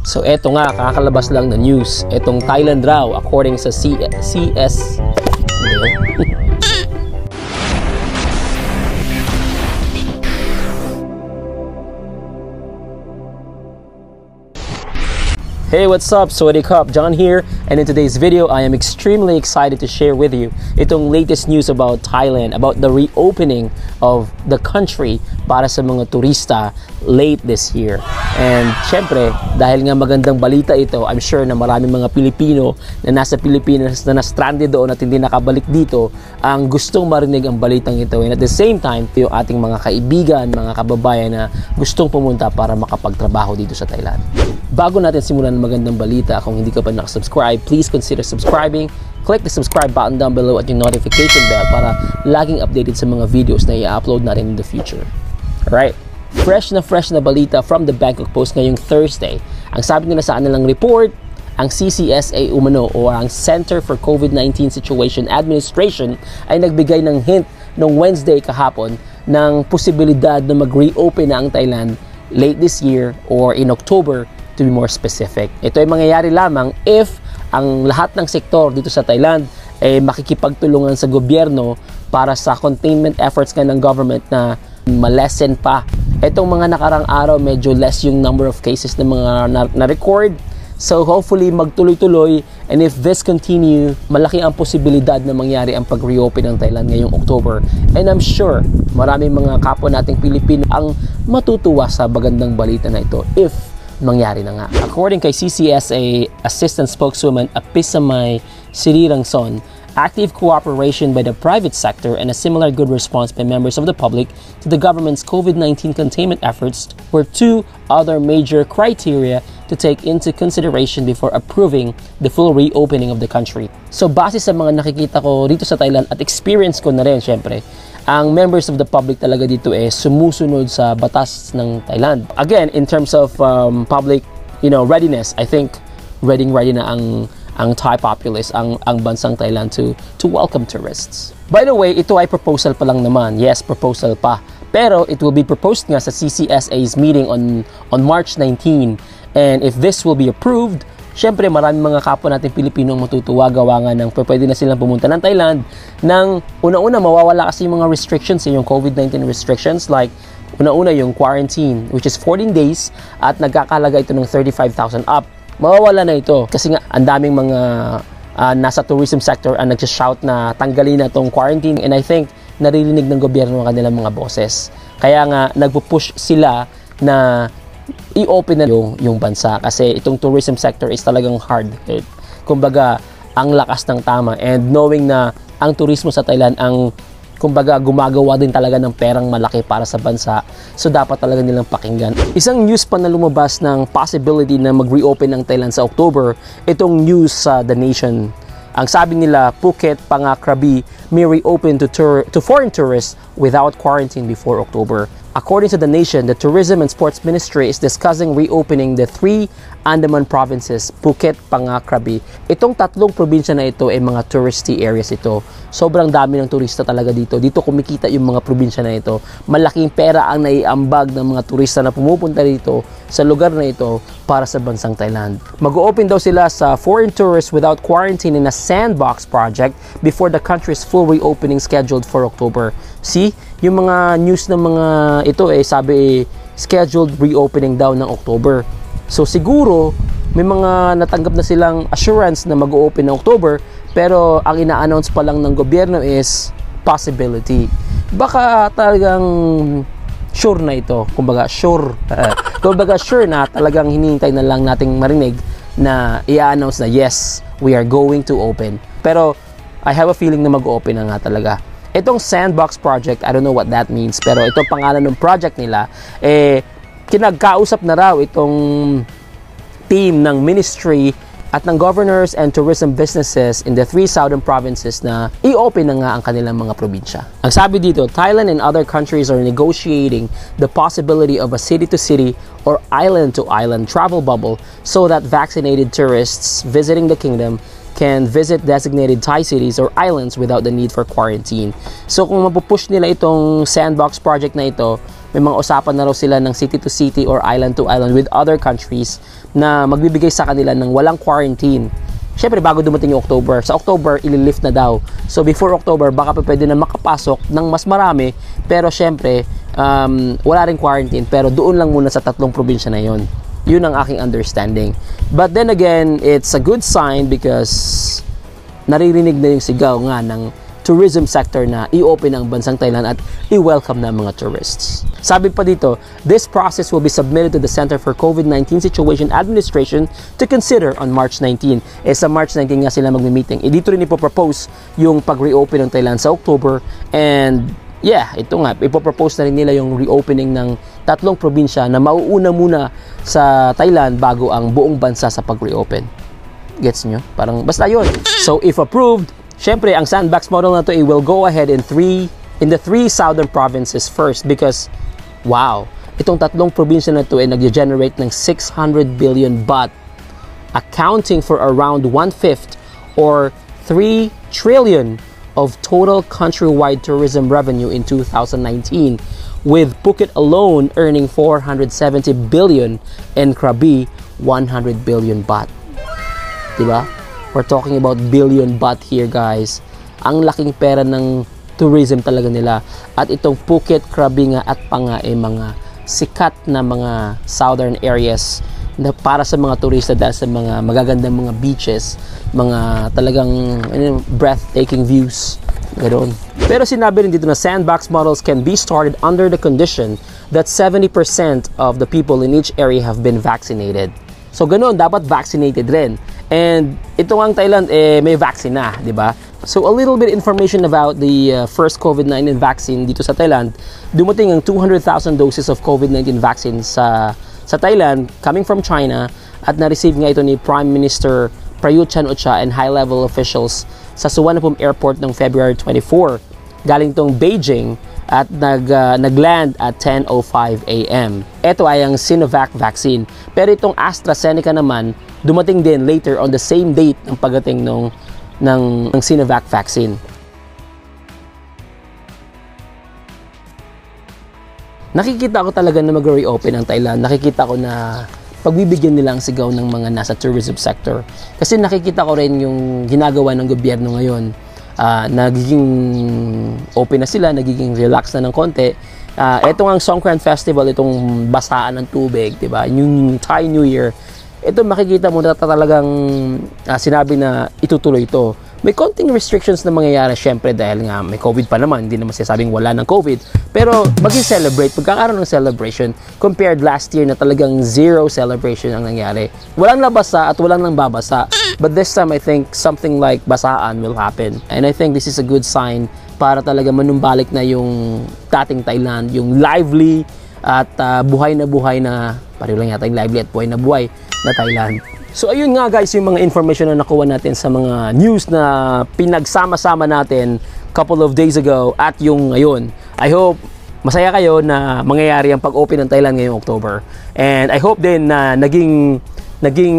So eto nga, kakalabas lang na news. Etong Thailand raw, according sa CS. Hey, what's up? Sawasdee Krap, John here, and in today's video, I am extremely excited to share with you itong latest news about Thailand, about the reopening of the country para sa mga turista late this year. And syempre, dahil nga magandang balita ito, I'm sure na maraming mga Pilipino na nasa Pilipinas na na-stranded doon at hindi nakabalik dito ang gustong marinig ang balitang ito. And at the same time, yung ating mga kaibigan, mga kababayan na gustong pumunta para makapagtrabaho dito sa Thailand. Bago natin simulan ng magandang balita, kung hindi ka pa nakasubscribe, please consider subscribing. Click the subscribe button down below at yung notification bell para laging updated sa mga videos na i-upload natin in the future. Alright, fresh na balita from the Bangkok Post ngayong Thursday. Ang sabi nila sa kanilang report, ang CCSA umano o ang Center for COVID-19 Situation Administration ay nagbigay ng hint noong Wednesday kahapon ng posibilidad na mag-reopen na ang Thailand late this year or in October, to be more specific. Ito ay mangyayari lamang if ang lahat ng sektor dito sa Thailand ay makikipagtulungan sa gobyerno para sa containment efforts ng government na malesen pa. Itong mga nakarang araw, medyo less yung number of cases na mga na-record. So hopefully magtuloy-tuloy, and if this continue, malaki ang posibilidad na mangyari ang pag-reopen ng Thailand ngayong October. And I'm sure maraming mga kapwa nating Pilipino ang matutuwa sa magandang balita na ito if mangyari na nga. According kay CCSA Assistant Spokeswoman Apisamay Sirirangson, active cooperation by the private sector and a similar good response by members of the public to the government's COVID-19 containment efforts were two other major criteria to take into consideration before approving the full reopening of the country. So base sa mga nakikita ko dito sa Thailand at experience ko na rin syempre, ang members of the public talaga dito sumusunod sa batas ng Thailand. Again, in terms of public, readiness, I think ready na ang Thai populace, ang bansang Thailand to welcome tourists. By the way, ito ay proposal pa lang naman. Yes, proposal pa. Pero it will be proposed nga sa CCSA's meeting on March 19. And if this will be approved, syempre maraming mga kapwa natin Pilipino ang matutuwa, gawa nga ng pwede na silang pumunta ng Thailand nang una-una mawawala kasi yung mga restrictions, yung COVID-19 restrictions, like una-una yung quarantine, which is 14 days at nagkakalaga ito ng 35,000 up. Mawawala na ito kasi nga ang daming mga nasa tourism sector ang nagsha-shout na tanggalin na itong quarantine, and I think naririnig ng gobyerno ang kanilang mga boses. Kaya nga nagpo-push sila na i-open na yung bansa kasi itong tourism sector is talagang hard hit. Kumbaga, ang lakas ng tama, and knowing na ang turismo sa Thailand ang kumbaga gumagawa din talaga ng perang malaki para sa bansa, so dapat talaga nilang pakinggan. Isang news pa na lumabas ng possibility na mag-reopen ng Thailand sa October, itong news sa The Nation. Ang sabi nila, Phuket, Phang Nga, Krabi may reopen to foreign tourists without quarantine before October. According to The Nation, the Tourism and Sports Ministry is discussing reopening the three Andaman provinces, Phuket, Phang Nga, Krabi. Itong tatlong probinsya na ito ay mga touristy areas ito. Sobrang dami ng turista talaga dito. Dito kumikita yung mga probinsya na ito. Malaking pera ang naiambag ng mga turista na pumupunta dito sa lugar na ito para sa bansang Thailand. Mag-open daw sila sa foreign tourists without quarantine in a sandbox project before the country's full reopening scheduled for October. See, yung mga news ng mga ito sabi scheduled reopening daw ng October. So siguro may mga natanggap na silang assurance na mag-open ng October, pero ang ina-announce pa lang ng gobyerno is possibility. Baka talagang sure na ito, kumbaga sure na talagang hinihintay na lang nating marinig na i-announce na yes, we are going to open. Pero I have a feeling na mag-open na nga talaga. Itong sandbox project, I don't know what that means, pero itong pangalan ng project nila, kinagkausap na raw itong team ng ministry at ng governors and tourism businesses in the three southern provinces na i-open na nga ang kanilang mga probinsya. Ang sabi dito, Thailand and other countries are negotiating the possibility of a city-to-city or island-to-island travel bubble so that vaccinated tourists visiting the kingdom can visit designated Thai cities or islands without the need for quarantine. So kung mapupush nila itong sandbox project na ito, may mga usapan na raw sila ng city to city or island to island with other countries na magbibigay sa kanila ng walang quarantine. Syempre, bago dumating yung October. Sa October, ililift na daw. So, before October, baka pa pwede na makapasok ng mas marami. Pero, syempre, wala rin quarantine. Pero, doon lang muna sa 3 probinsya na yon. Yun ang aking understanding. But then again, it's a good sign because naririnig na yung sigaw nga ng tourism sector na i-open ang bansang Thailand at i-welcome na mga tourists. Sabi pa dito, this process will be submitted to the Center for COVID-19 Situation Administration to consider on March 19. Sa March 19 nga sila magmi-meeting. Dito rin ipopropose yung pag-reopen ng Thailand sa October. And yeah, ito nga, ipopropose na rin nila yung reopening ng 3 probinsya na mauuna muna sa Thailand bago ang buong bansa sa pag-reopen. Gets nyo? Parang basta yun. So if approved, syempre, ang sandbox model na to, it will go ahead in the 3 southern provinces first because, wow, itong 3 probinsya na to ay nag-generate ng 600 billion baht, accounting for around 1/5 or 3 trillion of total countrywide tourism revenue in 2019, with Phuket alone earning 470 billion and Krabi 100 billion baht. Diba? We're talking about billion baht here, guys. Ang laking pera ng tourism talaga nila. At itong Phuket, Krabi nga at Panga ay mga sikat na mga southern areas na para sa mga turista dahil sa mga magagandang mga beaches, mga talagang breathtaking views. Ganoon. Pero sinabi rin dito na sandbox models can be started under the condition that 70% of the people in each area have been vaccinated. So ganoon, dapat vaccinated rin. And ito ang Thailand, may vaccine na, di ba? So a little bit information about the first COVID-19 vaccine dito sa Thailand. Dumating ang 200,000 doses of COVID-19 vaccine sa Thailand coming from China at na-receive nga ito ni Prime Minister Prayut Chan-o-cha and high-level officials sa Suvarnabhumi Airport noong February 24. Galing tong Beijing at nag-land at 10:05 a.m. Ito ay ang Sinovac vaccine. Pero itong AstraZeneca naman, dumating din later on the same date ng pagdating ng Sinovac vaccine. Nakikita ko talaga na mag-reopen ang Thailand. Nakikita ko na pagbibigyan nila ang sigaw ng mga nasa tourism sector. Kasi nakikita ko rin yung ginagawa ng gobyerno ngayon. Nagiging open na sila, nagiging relax na ng konti. Ito ang Songkran Festival, itong basaan ng tubig, diba? Yung Thai New Year, ito makikita mo na talagang sinabi na itutuloy ito. May konting restrictions na mangyayari syempre dahil nga may COVID pa naman, hindi naman sinasabing wala ng COVID. Pero mag-celebrate, magkakaroon ng celebration compared last year na talagang zero celebration ang nangyari. Walang nabasa at walang nang babasa. But this time I think something like basaan will happen. And I think this is a good sign para talaga manumbalik na yung dating Thailand, yung lively at buhay na, pareho lang yata yung lively at buhay na Thailand. So ayun nga guys, yung mga information na nakuha natin sa mga news na pinagsama-sama natin couple of days ago at yung ngayon. I hope masaya kayo na mangyayari ang pag-open ng Thailand ngayong October. And I hope din na naging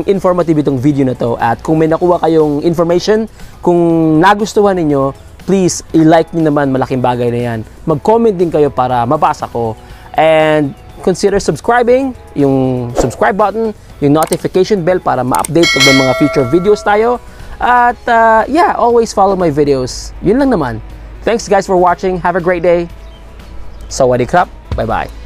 informative itong video na to. At kung may nakuha kayong information, kung nagustuhan ninyo, please i-like niyo naman, malaking bagay na yan. Mag-comment din kayo para mabasa ko. And consider subscribing, yung subscribe button, yung notification bell para ma-update pag may mga future videos tayo. At yeah, always follow my videos. Yun lang naman. Thanks guys for watching. Have a great day. Sawadee krap. Bye-bye.